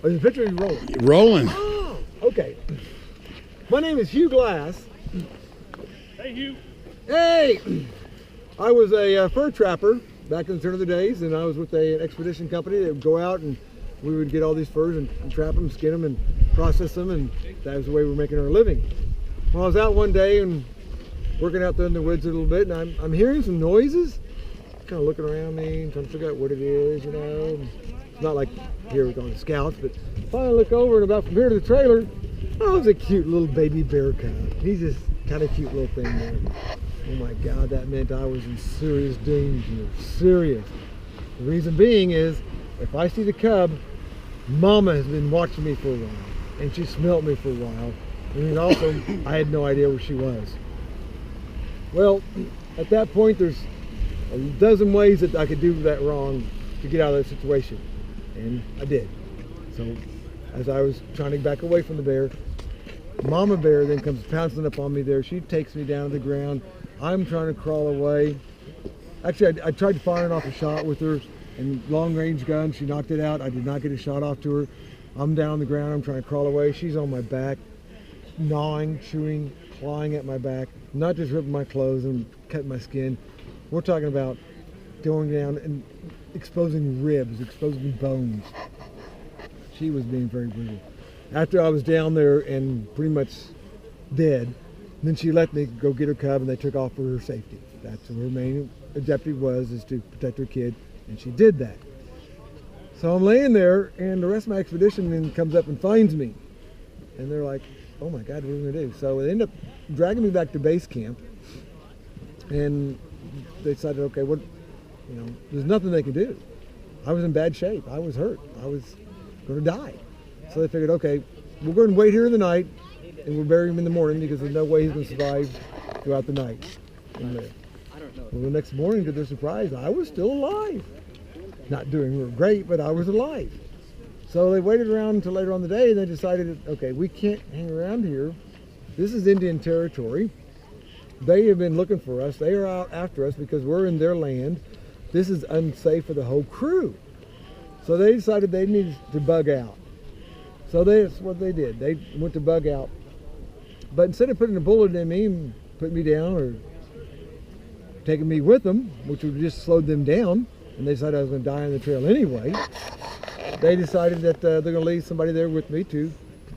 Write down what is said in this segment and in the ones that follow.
Oh, the picture is rolling. Rolling. Oh, okay. My name is Hugh Glass. Hey, Hugh. Hey! I was a fur trapper back in the turn of the days, and I was with an expedition company that would go out and we would get all these furs and trap them, skin them, and process them, and that was the way we were making our living. Well, I was out one day and working out there in the woods a little bit, and I'm hearing some noises, kind of looking around me and trying to figure out what it is, you know. It's not like here we're going scouts, but finally I look over, and about from here to the trailer, oh, it's a cute little baby bear cub. He's just kind of cute little thing there. Oh my God, that meant I was in serious danger, serious. The reason being is, if I see the cub, Mama has been watching me for a while, and she smelt me for a while, and then also I had no idea where she was. Well, at that point, there's a dozen ways that I could do that wrong to get out of that situation, and I did. So, as I was trying to back away from the bear, Mama bear then comes pouncing up on me there. She takes me down to the ground. I'm trying to crawl away. Actually, I tried firing off a shot with her, and long range gun, she knocked it out. I did not get a shot off to her. I'm down on the ground, I'm trying to crawl away. She's on my back, gnawing, chewing, clawing at my back, not just ripping my clothes and cutting my skin. We're talking about going down and exposing ribs, exposing bones. She was being very brutal. After I was down there and pretty much dead, then she let me go get her cub, and they took off for her safety. That's what her main objective was, is to protect her kid. And she did that. So I'm laying there, and the rest of my expedition then comes up and finds me. And they're like, oh my God, what are we gonna do? So they end up dragging me back to base camp, and they decided, okay, what, you know, there's nothing they can do. I was in bad shape. I was hurt. I was gonna die. So they figured, okay, we're going to wait here in the night, and we'll bury him in the morning because there's no way he's gonna survive throughout the night. Well, the next morning, to their surprise, I was still alive. Not doing real great, but I was alive. So they waited around until later on the day, and they decided, okay, we can't hang around here. This is Indian territory. They have been looking for us. They are out after us because we're in their land. This is unsafe for the whole crew. So they decided they needed to bug out. So that's what they did. They went to bug out. But instead of putting a bullet in me and putting me down or taking me with them, which would have just slowed them down, and they decided I was going to die on the trail anyway, they decided that they're going to leave somebody there with me to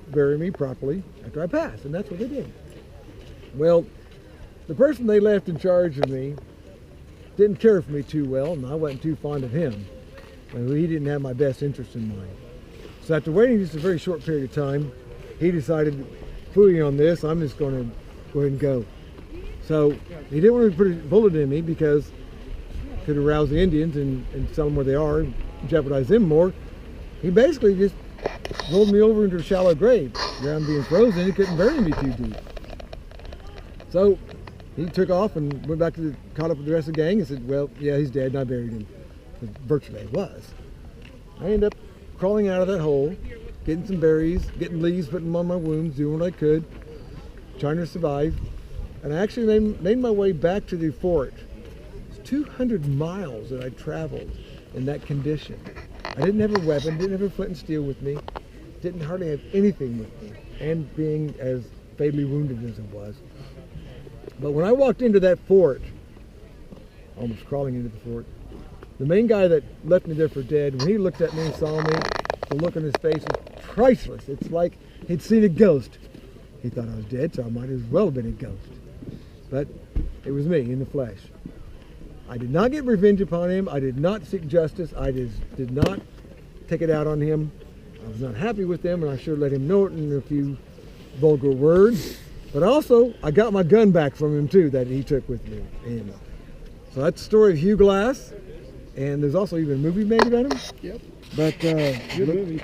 bury me properly after I pass, and that's what they did. Well, the person they left in charge of me didn't care for me too well, and I wasn't too fond of him. He didn't have my best interest in mind. So after waiting just a very short period of time, he decided, fooling on this, I'm just going to go ahead and go. So he didn't want to put a bullet in me because it could arouse the Indians and tell them where they are and jeopardize them more. He basically just rolled me over into a shallow grave. Ground being frozen, he couldn't bury me too deep. So he took off and went back to caught up with the rest of the gang and said, well, yeah, he's dead, and I buried him. Virtually I was. I ended up crawling out of that hole, getting some berries, getting leaves, putting them on my wounds, doing what I could, trying to survive. And I actually made my way back to the fort. It's 200 miles that I traveled in that condition. I didn't have a weapon, didn't have a flint and steel with me, didn't hardly have anything with me, and being as fatally wounded as I was. But when I walked into that fort, almost crawling into the fort, the main guy that left me there for dead, when he looked at me and saw me, the look on his face was priceless. It's like he'd seen a ghost. He thought I was dead, so I might as well have been a ghost. But it was me in the flesh. I did not get revenge upon him. I did not seek justice. I just did not take it out on him. I was not happy with him, and I sure let him know it in a few vulgar words. But also, I got my gun back from him too that he took with me. And so that's the story of Hugh Glass. And there's also even a movie made about him. Yep. But good movie.